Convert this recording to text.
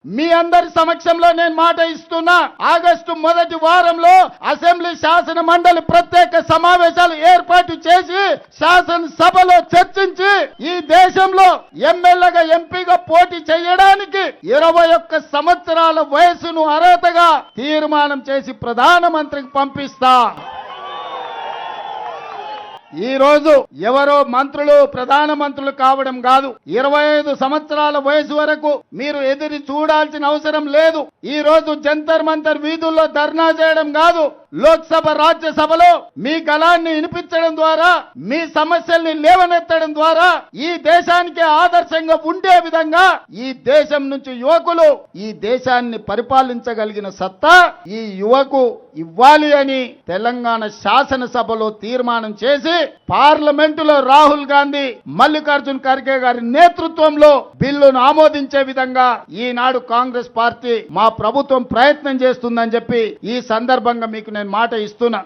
మీ అందరి సమక్షంలో నేను మాట ఇస్తున్నా, ఆగస్టు మొదటి వారంలో అసెంబ్లీ శాసన మండలి ప్రత్యేక సమావేశాలు ఏర్పాటు చేసి శాసనసభలో చర్చించి ఈ దేశంలో ఎమ్మెల్యేగా ఎంపీగా పోటీ చేయడానికి 21 సంవత్సరాల వయసును అర్హతగా తీర్మానం చేసి ప్రధానమంత్రికి పంపిస్తా. ఈ రోజు ఎవరో మంత్రులు ప్రధానమంత్రులు కావడం కాదు, 25 సంవత్సరాల వయసు వరకు మీరు ఎదురు చూడాల్సిన అవసరం లేదు. ఈ రోజు జంతర్ మంతర్ వీధుల్లో ధర్నా చేయడం కాదు, లోక్సభ రాజ్యసభలో మీ గళాన్ని వినిపించడం ద్వారా, మీ సమస్యల్ని లేవనెత్తడం ద్వారా ఈ దేశానికి ఆదర్శంగా ఉండే విధంగా ఈ దేశం నుంచి యువకులు ఈ దేశాన్ని పరిపాలించగలిగిన సత్తా ఈ యువకు ఇవ్వాలి అని తెలంగాణ శాసనసభలో తీర్మానం చేసి పార్లమెంటులో రాహుల్ గాంధీ మల్లికార్జున్ ఖర్గే గారి నేతృత్వంలో బిల్లును ఆమోదించే విధంగా ఈనాడు కాంగ్రెస్ పార్టీ మా ప్రభుత్వం ప్రయత్నం చేస్తుందని చెప్పి ఈ సందర్భంగా మీకు నేను మాట ఇస్తున్నా.